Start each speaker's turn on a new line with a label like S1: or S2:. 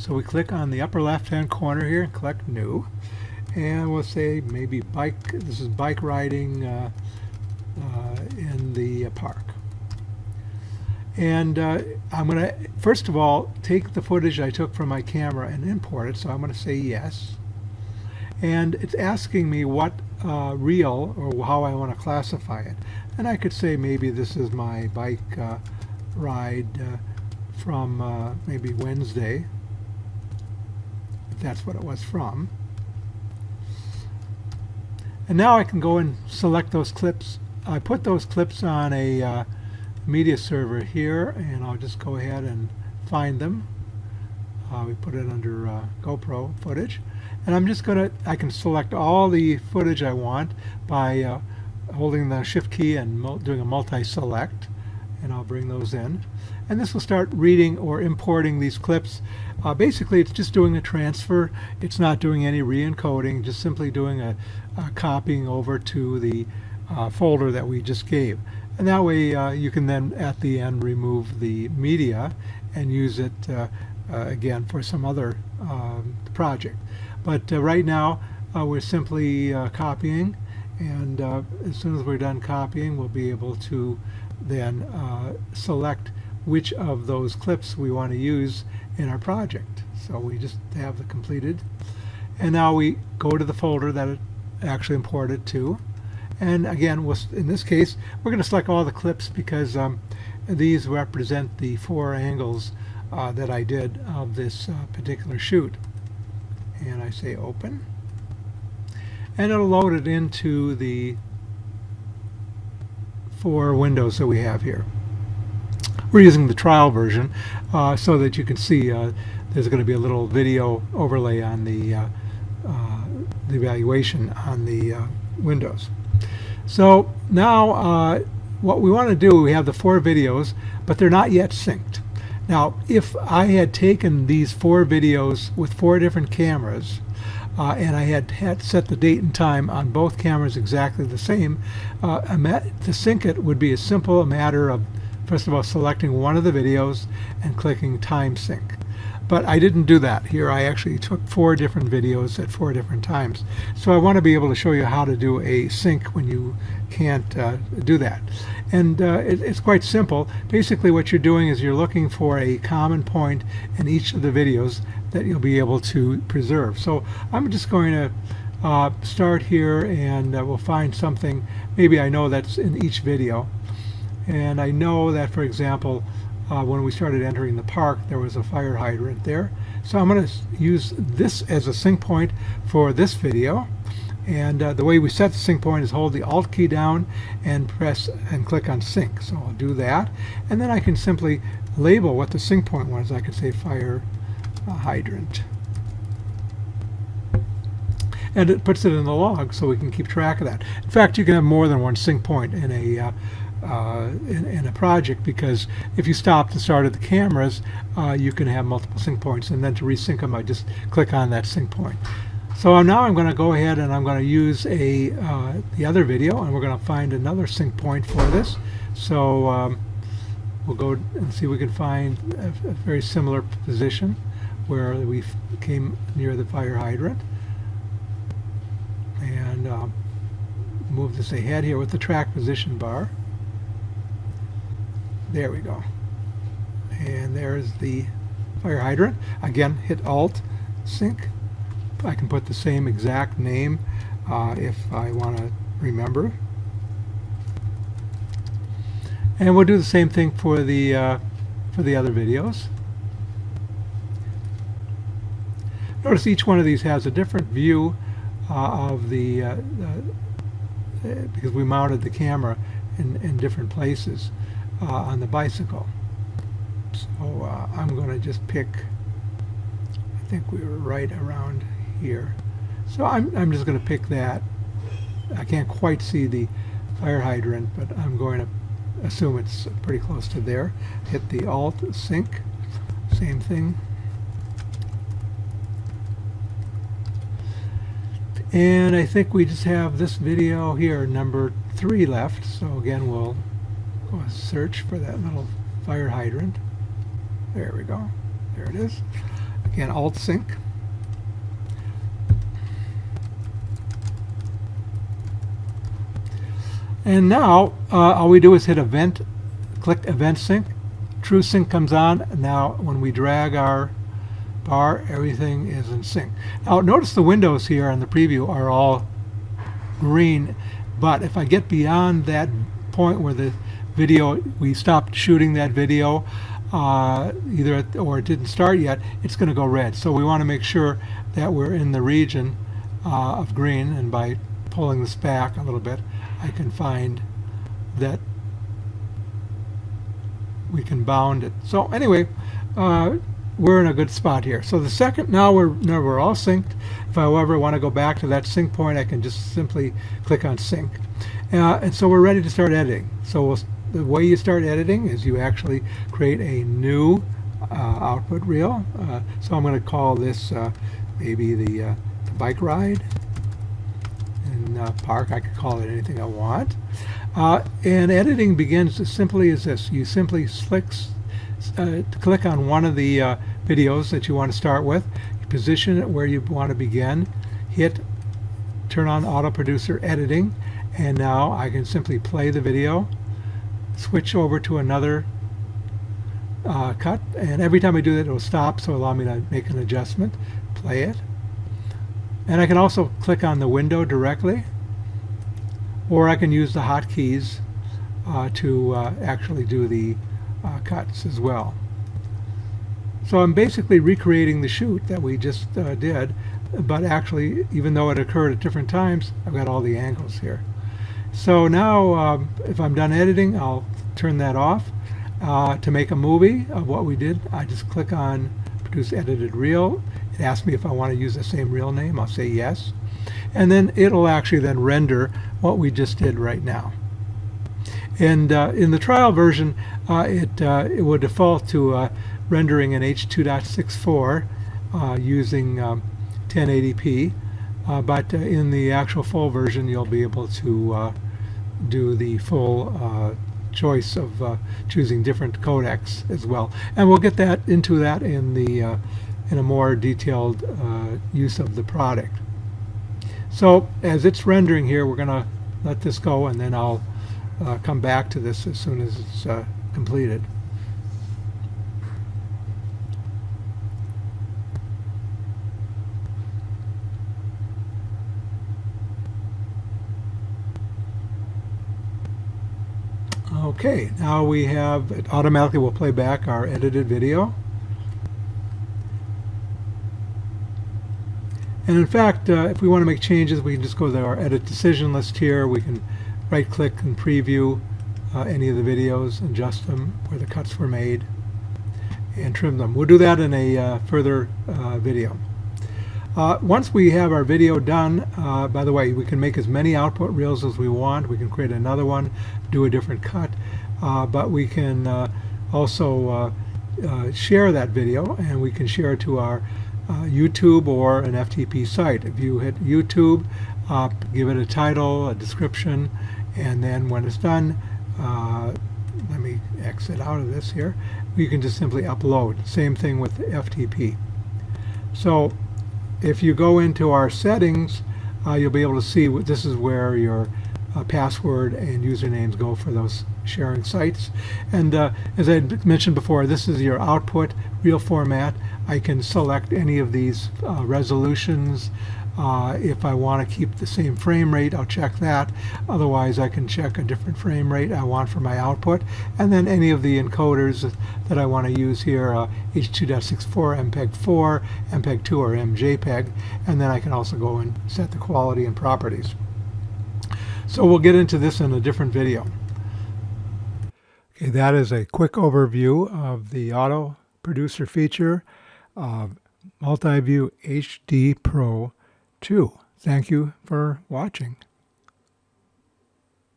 S1: So we click on the upper left hand corner here and click New, and we'll say maybe bike. This is bike riding in the park. And I'm going to first of all take the footage I took from my camera and import it, so I'm going to say yes. And it's asking me what reel or how I want to classify it. And I could say maybe this is my bike ride from maybe Wednesday, if that's what it was from. And now I can go and select those clips. I put those clips on a media server here, and I'll just go ahead and find them. We put it under GoPro footage, and I'm just gonna, I can select all the footage I want by holding the shift key and doing a multi-select, and I'll bring those in, and this will start reading or importing these clips. Basically it's just doing a transfer. It's not doing any re-encoding, just simply doing a copying over to the folder that we just gave. And that way you can then at the end remove the media and use it again for some other project. But right now we're simply copying, and as soon as we're done copying, we'll be able to then select which of those clips we want to use in our project. So we just have the completed, and now we go to the folder that it actually imported to. And again, in this case, we're going to select all the clips because these represent the 4 angles that I did of this particular shoot. And I say open, and it'll load it into the 4 windows that we have here. We're using the trial version so that you can see there's going to be a little video overlay on the evaluation on the windows. So now what we want to do, we have the 4 videos, but they're not yet synced. Now if I had taken these 4 videos with 4 different cameras and I had set the date and time on both cameras exactly the same, to sync it would be as simple a matter of first of all selecting one of the videos and clicking time sync. But I didn't do that. Here I actually took 4 different videos at 4 different times. So I want to be able to show you how to do a sync when you can't do that. And it's quite simple. Basically what you're doing is you're looking for a common point in each of the videos that you'll be able to preserve. So I'm just going to start here, and we'll find something maybe I know that's in each video. And I know that, for example, when we started entering the park, there was a fire hydrant there. So I'm going to use this as a sync point for this video. And the way we set the sync point is hold the Alt key down and press and click on sync. So I'll do that. And then I can simply label what the sync point was. I could say fire hydrant. And it puts it in the log so we can keep track of that. In fact, you can have more than one sync point in a in a project, because if you stopped and started the cameras, you can have multiple sync points, and then to resync them I just click on that sync point. So now I'm going to go ahead and I'm going to use the other video, and we're going to find another sync point for this. So we'll go and see if we can find a very similar position where we came near the fire hydrant, and move this ahead here with the track position bar. There we go. And there's the fire hydrant. Again, hit Alt, sync. I can put the same exact name if I want to remember. And we'll do the same thing for the other videos. Notice each one of these has a different view of the because we mounted the camera in different places on the bicycle. So I'm going to just pick, I think we were right around here. So I'm just going to pick that. I can't quite see the fire hydrant, but I'm going to assume it's pretty close to there. Hit the Alt, sync, same thing. And I think we just have this video here, number 3 left. So again, we'll go search for that little fire hydrant. There we go. There it is. Again, Alt Sync. And now all we do is hit Event, click Event Sync. True Sync comes on. Now when we drag our bar, everything is in sync. Now notice the windows here on the preview are all green, but if I get beyond that point where the video, we stopped shooting that video, or it didn't start yet, it's going to go red. So we want to make sure that we're in the region of green, and by pulling this back a little bit, I can find that we can bound it. So anyway, we're in a good spot here. So the second, now we're all synced. If I ever want to go back to that sync point, I can just simply click on sync. And so we're ready to start editing. So the way you start editing is you actually create a new output reel. So I'm going to call this maybe the bike ride. In park, I could call it anything I want. And editing begins as simply as this. You simply click on one of the videos that you want to start with, you position it where you want to begin, turn on AutoProducer editing, and now I can simply play the video, switch over to another cut, and every time I do that it will stop, so allow me to make an adjustment, play it. And I can also click on the window directly, or I can use the hotkeys to actually do the cuts as well. So I'm basically recreating the shoot that we just did, but actually, even though it occurred at different times, I've got all the angles here. So now, if I'm done editing, I'll turn that off. To make a movie of what we did, I just click on Produce Edited Reel. It asks me if I want to use the same reel name. I'll say yes. And then it'll actually then render what we just did right now. And in the trial version, it will default to rendering in H.2.64 using 1080p. But in the actual full version, you'll be able to do the full choice of choosing different codecs as well. And we'll get into that in a more detailed use of the product. So as it's rendering here, we're going to let this go, and then I'll come back to this as soon as it's completed. Okay, now we have, it automatically will play back our edited video. And in fact, if we want to make changes, we can just go to our edit decision list here. We can right click and preview any of the videos, adjust them where the cuts were made, and trim them. We'll do that in a further video. Once we have our video done, by the way, we can make as many output reels as we want. We can create another one, do a different cut, but we can also share that video, and we can share it to our YouTube or an FTP site. If you hit YouTube, give it a title, a description, and then when it's done, let me exit out of this here, you can just simply upload. Same thing with FTP. So if you go into our settings, you'll be able to see this is where your password and usernames go for those sharing sites. And as I mentioned before, this is your output reel format. I can select any of these resolutions. If I want to keep the same frame rate, I'll check that. Otherwise, I can check a different frame rate I want for my output. And then any of the encoders that I want to use here, H.2.64, MPEG-4, MPEG-2, or MJPEG. And then I can also go and set the quality and properties. So we'll get into this in a different video. Okay, that is a quick overview of the AutoProducer feature of Multiview HD Pro 2. Thank you for watching.